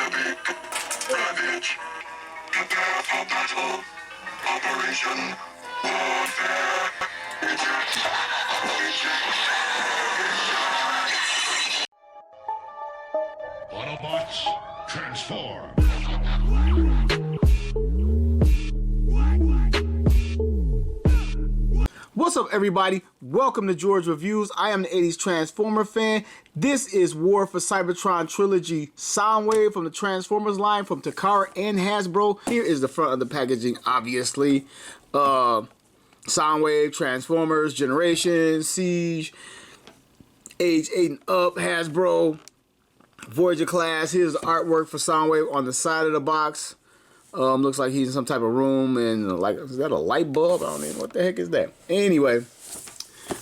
Ravage. Prepare for battle. Operation Warfare. Autobots, transform! What's up, everybody? Welcome to George Reviews. I am the 80s Transformer fan. This is War for Cybertron Trilogy Soundwave from the Transformers line from Takara and Hasbro. Here is the front of the packaging, obviously. Soundwave, Transformers, Generation, Siege, Age 8 and Up, Hasbro, Voyager class. Here's the artwork for Soundwave on the side of the box. Looks like he's in some type of room, and like, is that a light bulb? I don't know what the heck is that. Anyway,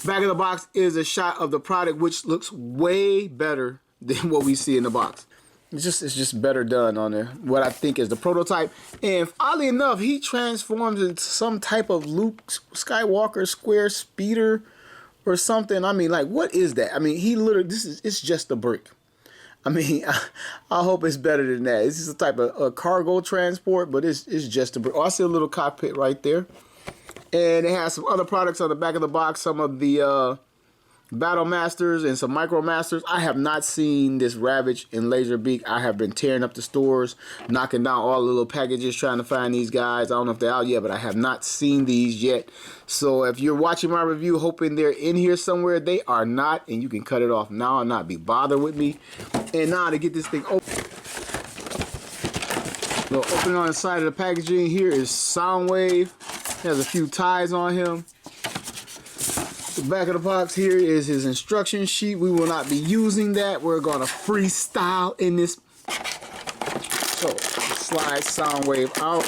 back of the box is a shot of the product, which looks way better than what we see in the box. It's just better done on there. What I think is the prototype, and oddly enough, he transforms into some type of Luke Skywalker square speeder or something. I mean, like, what is that? I mean, he literally, it's just a brick. I mean, I hope it's better than that. This is a type of cargo transport, but it's just a brick. Oh, I see a little cockpit right there. And it has some other products on the back of the box. Some of the Battle Masters and some Micro Masters. I have not seen this Ravage and Laserbeak. I have been tearing up the stores, knocking down all the little packages, trying to find these guys. I don't know if they're out yet, but I have not seen these yet. So if you're watching my review hoping they're in here somewhere, they are not, and you can cut it off now and not be bothered with me. And now to get this thing open. Little opening on the side of the packaging. Here is Soundwave. Has a few ties on him. The back of the box here is his instruction sheet. We will not be using that. We're going to freestyle in this. So, slide Soundwave out.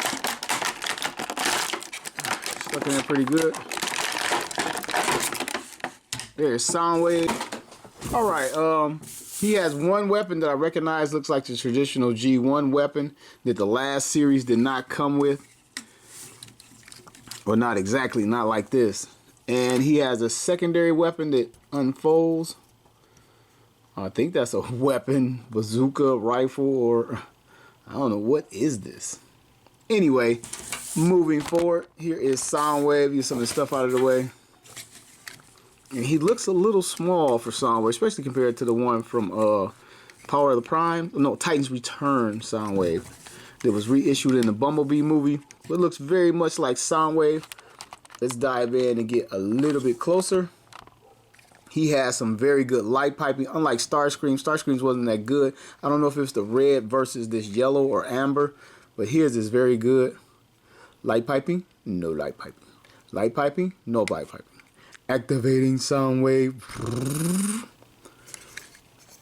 Stuck in there pretty good. There's Soundwave. Alright, he has one weapon that I recognize looks like the traditional G1 weapon that the last series did not come with. Or not exactly, not like this. And he has a secondary weapon that unfolds. I think that's a weapon, bazooka, rifle, or I don't know, what is this? Anyway, moving forward, here is Soundwave. Get some of the stuff out of the way. And he looks a little small for Soundwave, especially compared to the one from Power of the Prime. No, Titan's Return Soundwave that was reissued in the Bumblebee movie. But it looks very much like Soundwave. Let's dive in and get a little bit closer. He has some very good light piping, unlike Starscream. Starscream's wasn't that good. I don't know if it's the red versus this yellow or amber, but his is very good. Light piping, no light piping. Light piping, no light piping. Activating Soundwave.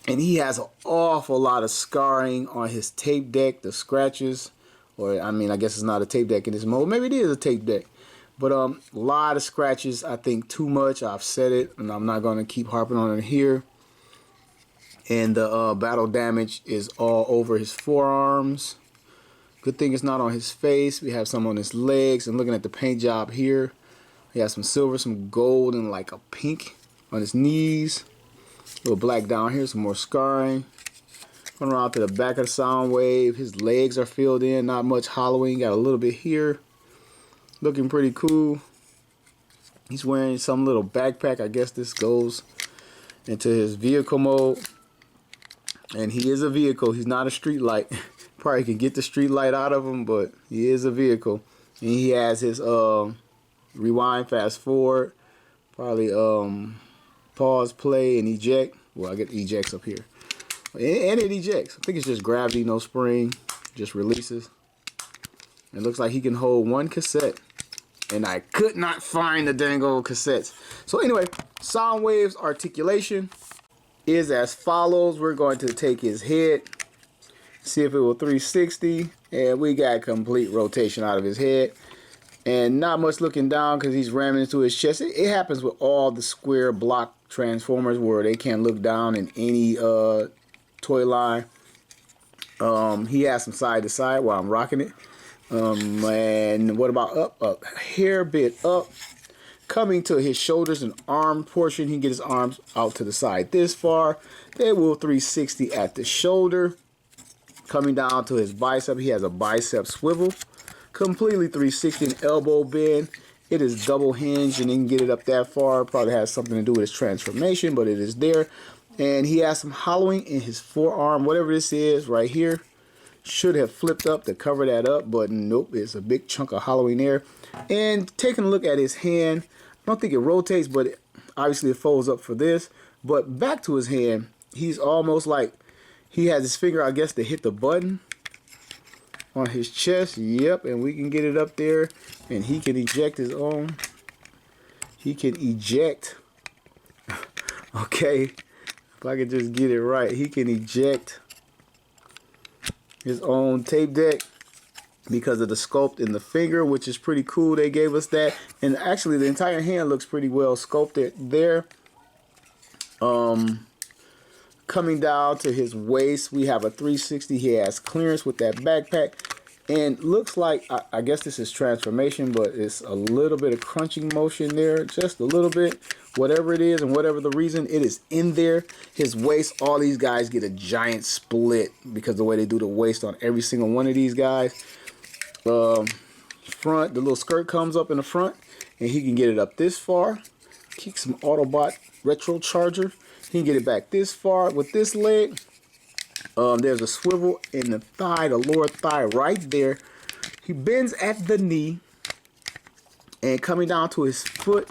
And he has an awful lot of scarring on his tape deck, the scratches. Or, I mean, I guess it's not a tape deck in this mode. Maybe it is a tape deck. But a lot of scratches, I think too much. I've said it, and I'm not going to keep harping on it here. And the battle damage is all over his forearms. Good thing it's not on his face. We have some on his legs. And looking at the paint job here, he has some silver, some gold, and like a pink on his knees. A little black down here, some more scarring. Going around to the back of the Soundwave. His legs are filled in, not much hollowing. Got a little bit here. Looking pretty cool. He's wearing some little backpack. I guess this goes into his vehicle mode. And he is a vehicle. He's not a street light. Probably can get the street light out of him, but he is a vehicle. And he has his rewind, fast forward, probably pause, play, and eject. Well, I get ejects up here. And it ejects. I think it's just gravity, no spring. Just releases. It looks like he can hold one cassette. And I could not find the dang old cassettes. So anyway, Soundwave's articulation is as follows. We're going to take his head, see if it will 360. And we got complete rotation out of his head. And not much looking down because he's ramming into his chest. It happens with all the square block Transformers where they can't look down in any toy line. He has some side to side while I'm rocking it. And what about up? A hair bit up. Coming to his shoulders and arm portion, he can get his arms out to the side this far. They will 360 at the shoulder. Coming down to his bicep, he has a bicep swivel. Completely 360 and elbow bend. It is double hinged and didn't get it up that far. Probably has something to do with his transformation, but it is there. And he has some hollowing in his forearm. Whatever this is right here should have flipped up to cover that up, but nope, it's a big chunk of hollowing there. And taking a look at his hand, I don't think it rotates, but obviously it folds up for this. But back to his hand, he's almost like he has his finger, I guess, to hit the button on his chest. Yep, and we can get it up there, and he can eject his own. He can eject. Okay, if I could just get it right, he can eject his own tape deck because of the sculpt in the finger, which is pretty cool. They gave us that, and actually the entire hand looks pretty well sculpted there. Coming down to his waist, we have a 360. He has clearance with that backpack, and looks like, I guess this is transformation, but it's a little bit of crunching motion there, just a little bit. Whatever it is and whatever the reason, it is in there. His waist, all these guys get a giant split because the way they do the waist on every single one of these guys. Front, the little skirt comes up in the front, and he can get it up this far. Kick some Autobot retro charger. He can get it back this far with this leg. There's a swivel in the thigh, the lower thigh right there. He bends at the knee, and coming down to his foot,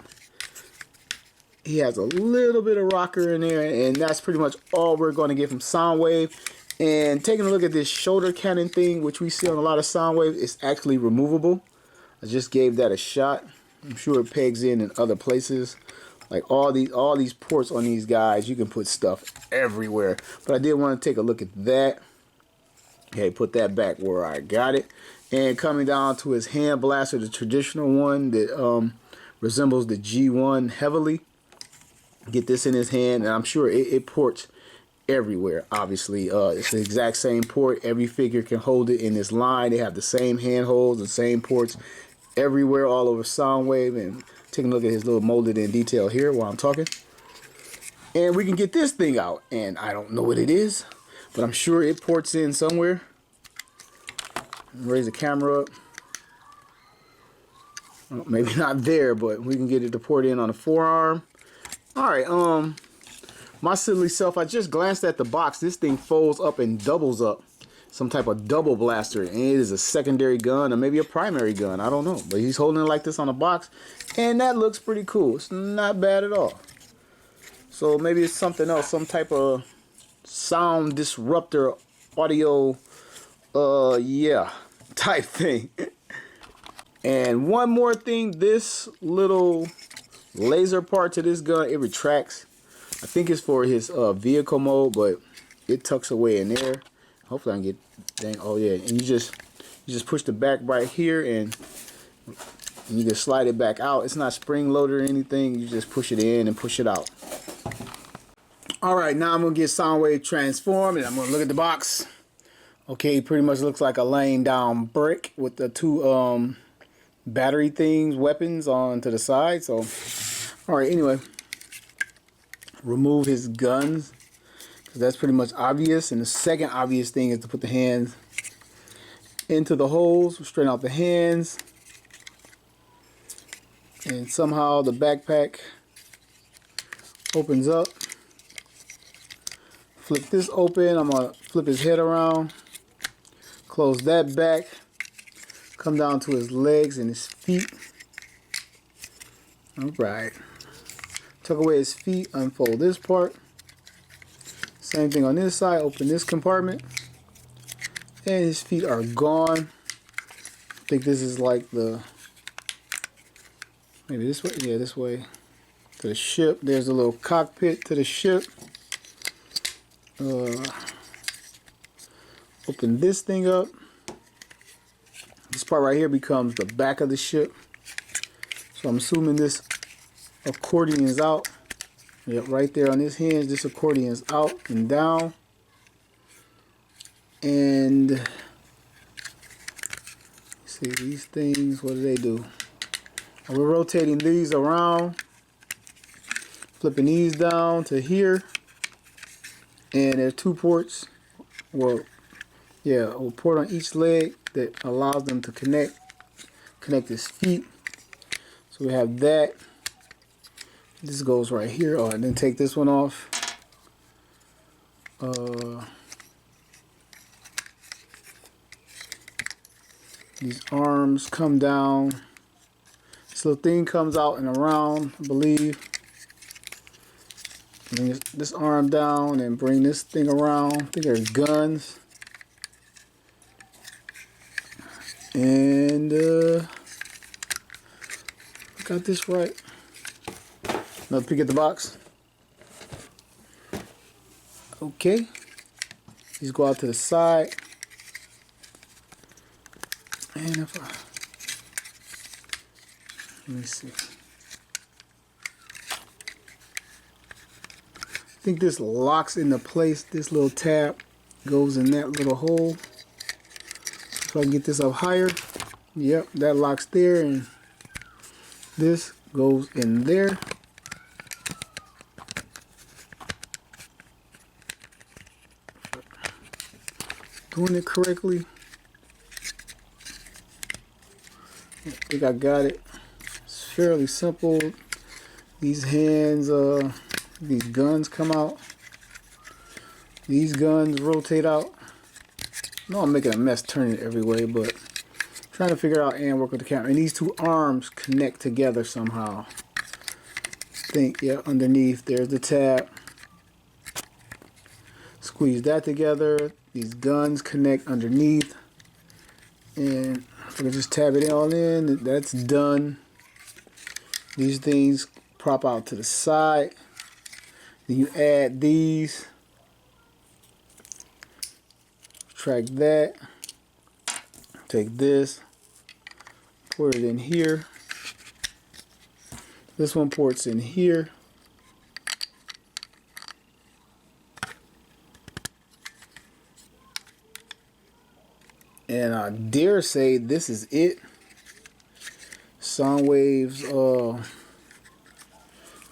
he has a little bit of rocker in there, and that's pretty much all we're going to get from Soundwave. And taking a look at this shoulder cannon thing, which we see on a lot of Soundwave, it's actually removable. I just gave that a shot. I'm sure it pegs in other places. Like all these ports on these guys, you can put stuff everywhere. But I did want to take a look at that. Okay, put that back where I got it. And coming down to his hand blaster, the traditional one that resembles the G1 heavily. Get this in his hand, and I'm sure it ports everywhere. Obviously, it's the exact same port. Every figure can hold it in this line. They have the same handholds, the same ports everywhere, all over Soundwave. And taking a look at his little molded in detail here while I'm talking. And we can get this thing out, and I don't know what it is, but I'm sure it ports in somewhere. Raise the camera up. Well, maybe not there, but we can get it to port in on the forearm. All right, my silly self, I just glanced at the box. This thing folds up and doubles up. Some type of double blaster, and it is a secondary gun or maybe a primary gun. I don't know, but he's holding it like this on the box, and that looks pretty cool. It's not bad at all. So maybe it's something else, some type of sound disruptor, audio, yeah, type thing. And one more thing, this little laser part to this gun, it retracts. I think it's for his vehicle mode, but it tucks away in there. Hopefully I can get, dang, oh yeah, and you just push the back right here, and you can slide it back out. It's not spring loaded or anything. You just push it in and push it out. All right, now I'm gonna get Soundwave transformed, and I'm gonna look at the box. Okay, pretty much looks like a laying down brick with the two battery things, weapons on to the side. So, all right, anyway, remove his guns. That's pretty much obvious. And the second obvious thing is to put the hands into the holes, straighten out the hands, and somehow the backpack opens up. Flip this open. I'm gonna flip his head around, close that back, come down to his legs and his feet. All right, tuck away his feet, unfold this part. Same thing on this side, open this compartment, and his feet are gone. I think this is like the, maybe this way, yeah, this way to the ship. There's a little cockpit to the ship. Open this thing up. This part right here becomes the back of the ship. So I'm assuming this accordion is out. Yep, right there on his hands, this accordion is out and down. And see these things, what do they do? We're rotating these around, flipping these down to here. And there are two ports. Well, Yeah, a port on each leg that allows them to connect his feet. So we have that. This goes right here. Oh, and then take this one off. These arms come down. This little thing comes out and around, I believe. Bring this arm down and bring this thing around. I think they're guns. And got this right. Another peek at the box. Okay. These go out to the side. And if I, let me see. I think this locks into place. This little tab goes in that little hole. If I can get this up higher, yep, that locks there, and this goes in there. Doing it correctly. I think I got it. It's fairly simple. These hands, these guns come out. These guns rotate out. No, I'm making a mess turning it every way, but trying to figure out and work with the camera. And these two arms connect together somehow. I think, yeah, underneath there's the tab. Squeeze that together. These guns connect underneath. And if I can just tab it all in, that's done. These things prop out to the side. Then you add these. Track that. Take this. Put it in here. This one ports in here. And I dare say this is it. Soundwave's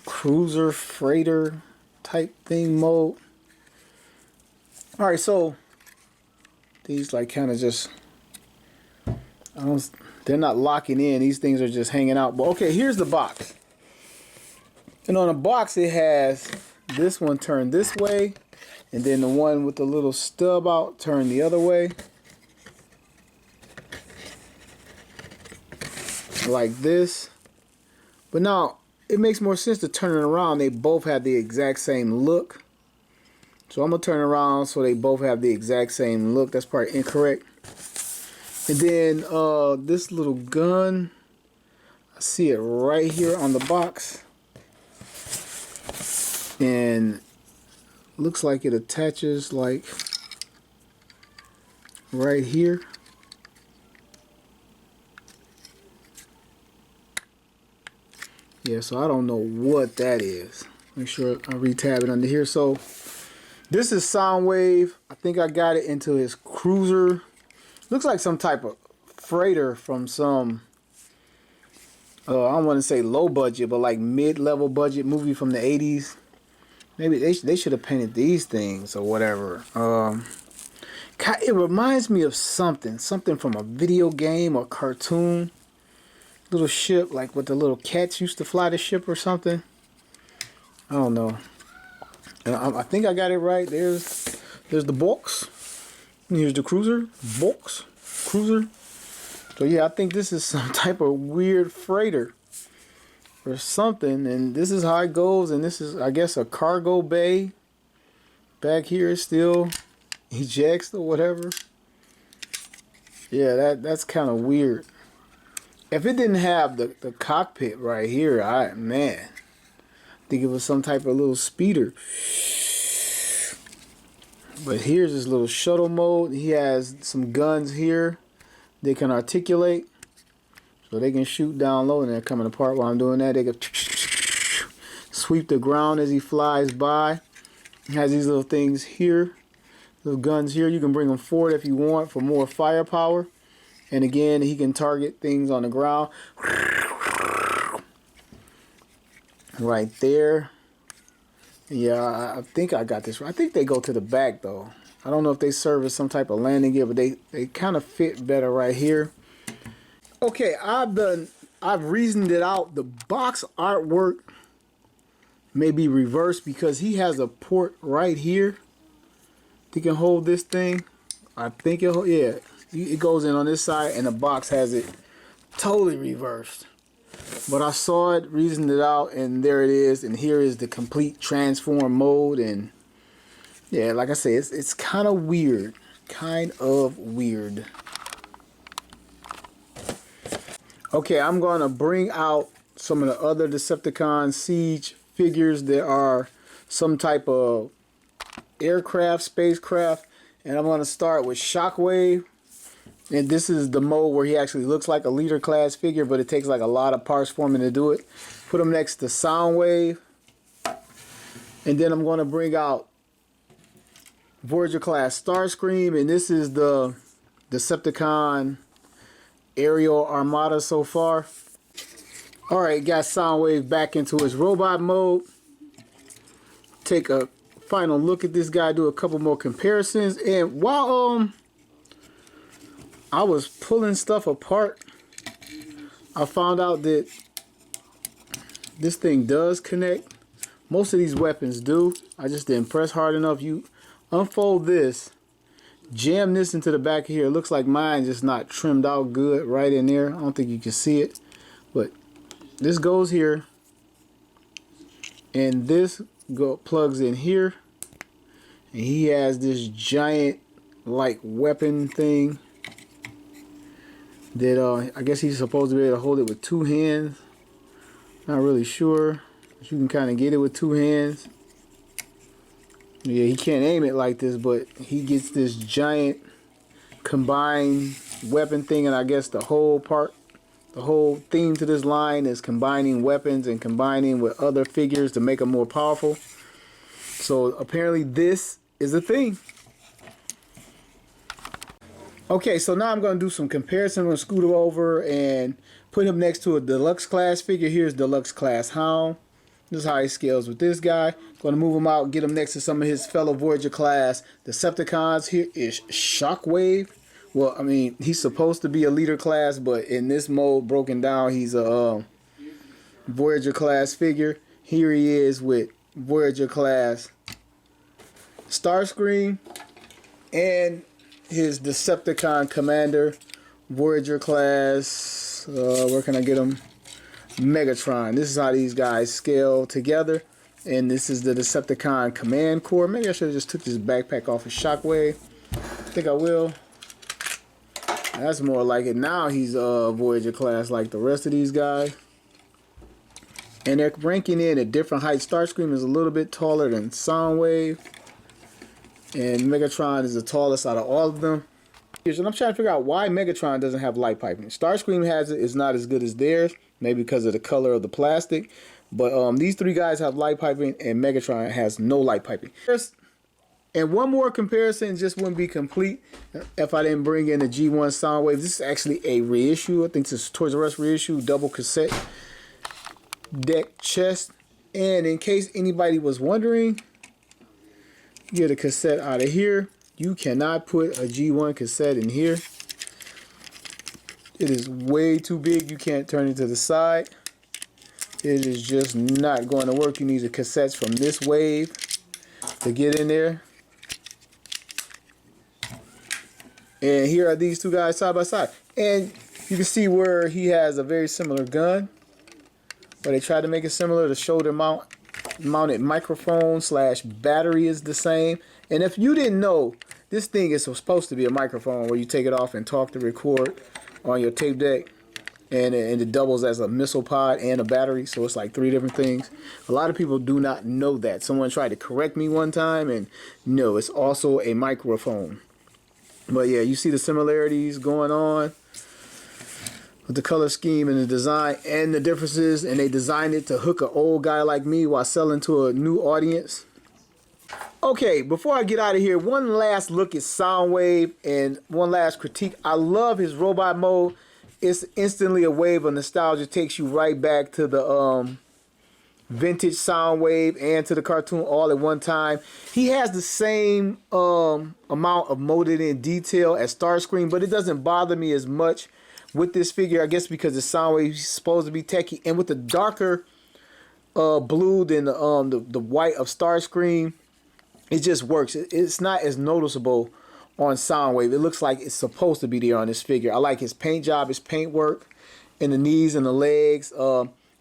cruiser freighter type thing mode. Alright, so these like kind of just, they're not locking in. These things are just hanging out. But okay, here's the box. And on the box it has this one turned this way, and then the one with the little stub out turned the other way. Like this. But now it makes more sense to turn it around. They both have the exact same look. So I'm gonna turn it around so they both have the exact same look. That's probably incorrect. And then this little gun, I see it right here on the box, and looks like it attaches like right here. Yeah, so I don't know what that is. Make sure I re-tab it under here. So this is Soundwave. I think I got it into his cruiser. Looks like some type of freighter from some, I don't want to say low budget, but like mid-level budget movie from the 80s. Maybe they should have painted these things or whatever. It reminds me of something from a video game or cartoon. Little ship, like what the little cats used to fly the ship or something. I don't know. I think I got it right. There's the box. And here's the cruiser. Box. Cruiser. So yeah, I think this is some type of weird freighter or something. And this is how it goes. And this is, I guess, a cargo bay. Back here is still ejects or whatever. Yeah, that's kind of weird. If it didn't have the cockpit right here, man, I think it was some type of little speeder. But here's his little shuttle mode. He has some guns here. They can articulate, so they can shoot down low, and they're coming apart while I'm doing that. They can sweep the ground as he flies by. He has these little things here, little guns here. You can bring them forward if you want for more firepower. And again, he can target things on the ground. Right there. Yeah, I think I got this right. I think they go to the back, though. I don't know if they serve as some type of landing gear, but they kind of fit better right here. Okay, I've reasoned it out. The box artwork may be reversed because he has a port right here. He can hold this thing. I think it goes in on this side, and the box has it totally reversed. But I saw it, reasoned it out, and there it is. And here is the complete transform mode. And yeah, like I say, it's kind of weird. Okay, I'm going to bring out some of the other Decepticon Siege figures that are some type of aircraft, spacecraft. And I'm going to start with Shockwave. And this is the mode where he actually looks like a leader class figure, but it takes like a lot of parts for him to do it. Put him next to Soundwave. And then I'm going to bring out Voyager class Starscream. And this is the Decepticon aerial armada so far. Alright, got Soundwave back into his robot mode. Take a final look at this guy, do a couple more comparisons. And while I was pulling stuff apart, I found out that this thing does connect. Most of these weapons do. I just didn't press hard enough. You unfold this, jam this into the back of here. It looks like mine just not trimmed out good right in there. I don't think you can see it, but this goes here, and this plugs in here, and he has this giant like weapon thing that I guess he's supposed to be able to hold it with two hands. Not really sure, but you can kind of get it with two hands. Yeah, he can't aim it like this, but he gets this giant combined weapon thing, and I guess the whole theme to this line is combining weapons and combining with other figures to make them more powerful. So apparently this is a thing. Okay, so now I'm going to do some comparison. I'm going to scoot him over and put him next to a deluxe class figure. Here's deluxe class Hound. This is how he scales with this guy. Going to move him out, get him next to some of his fellow Voyager class Decepticons. Here is Shockwave. Well, I mean, he's supposed to be a leader class, but in this mode, broken down, he's a Voyager class figure. Here he is with Voyager class Starscream and his Decepticon commander, Voyager class, where can I get him? Megatron. This is how these guys scale together. And this is the Decepticon command core. Maybe I should have just took this backpack off of Shockwave. I think I will. That's more like it. Now he's Voyager class like the rest of these guys. And they're ranking in at different heights. Starscream is a little bit taller than Soundwave. And Megatron is the tallest out of all of them. And I'm trying to figure out why Megatron doesn't have light piping. Starscream has it. It's not as good as theirs. Maybe because of the color of the plastic. But these three guys have light piping, and Megatron has no light piping. And one more comparison just wouldn't be complete if I didn't bring in the G1 Soundwave. This is actually a reissue. I think this is Toys R Us reissue, double cassette deck chest. And in case anybody was wondering, get a cassette out of here. You cannot put a G1 cassette in here. It is way too big. You can't turn it to the side. It is just not going to work. You need the cassettes from this wave to get in there. And here are these two guys side by side. And you can see where he has a very similar gun. But they tried to make it similar. The shoulder mounted microphone / battery is the same. And if you didn't know, this thing is supposed to be a microphone where you take it off and talk to record on your tape deck. And it doubles as a missile pod and a battery. So it's like 3 different things. A lot of people do not know that. Someone tried to correct me one time. And no, it's also a microphone. But yeah, you see the similarities going on with the color scheme and the design and the differences. And they designed it to hook an old guy like me while selling to a new audience. Okay, before I get out of here, one last look at Soundwave and one last critique. I love his robot mode. It's instantly a wave of nostalgia. Takes you right back to the vintage Soundwave and to the cartoon all at one time. He has the same amount of molded in detail as Starscream, but it doesn't bother me as much with this figure. I guess because the Soundwave is supposed to be techie, and with the darker blue than the white of Starscream, it just works. It's not as noticeable on Soundwave. It looks like it's supposed to be there on this figure. I like his paint job, his paint work, and the knees and the legs.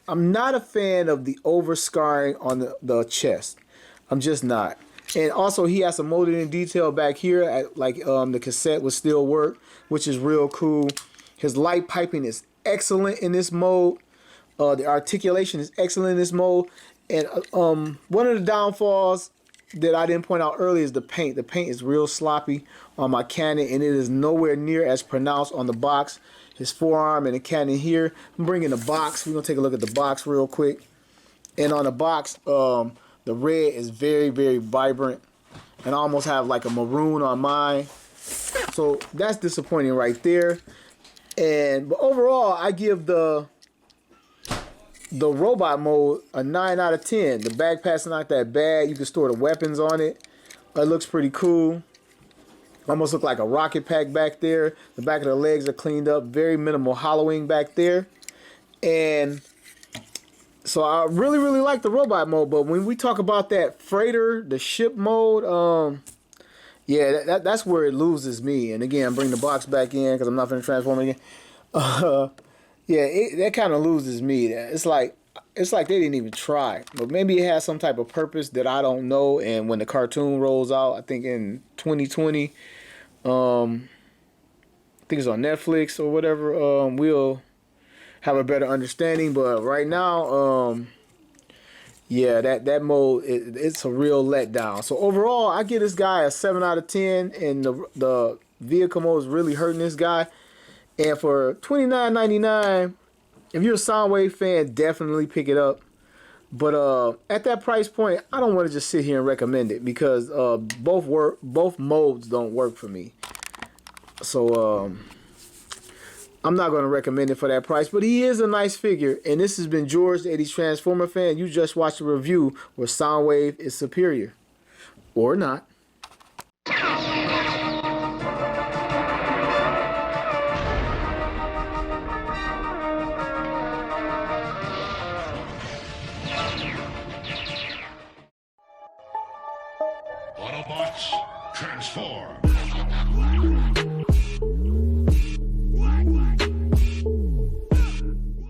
I'm not a fan of the over scarring on the chest. I'm just not. And also he has some molded in detail back here, like the cassette would still work, which is real cool. His light piping is excellent in this mode. The articulation is excellent in this mode. And one of the downfalls that I didn't point out earlier is the paint. The paint is real sloppy on my cannon, and it is nowhere near as pronounced on the box. His forearm and the cannon here. I'm bringing the box. We're going to take a look at the box real quick. And on the box, the red is very, very vibrant. And I almost have like a maroon on mine. So that's disappointing right there. But overall, I give the robot mode a 9 out of 10. The backpack's not that bad. You can store the weapons on it. It looks pretty cool. Almost look like a rocket pack back there. The back of the legs are cleaned up. Very minimal hollowing back there. And so I really, really like the robot mode. But when we talk about that freighter, the ship mode, yeah, that's where it loses me. And again, bring the box back in because I'm not going to transform it again. Yeah, that kind of loses me. It's like they didn't even try. But maybe it has some type of purpose that I don't know. And when the cartoon rolls out, I think in 2020, I think it's on Netflix or whatever, we'll have a better understanding. But right now, yeah, that mode, it's a real letdown. So overall, I give this guy a 7 out of 10. And the vehicle mode is really hurting this guy. And for $29.99, if you're a Soundwave fan, definitely pick it up. But at that price point, I don't want to just sit here and recommend it because both modes don't work for me. So I'm not going to recommend it for that price. But he is a nice figure. And this has been George, the 80s Transformer fan. You just watched a review where Soundwave is superior. Or not. Autobots, transform!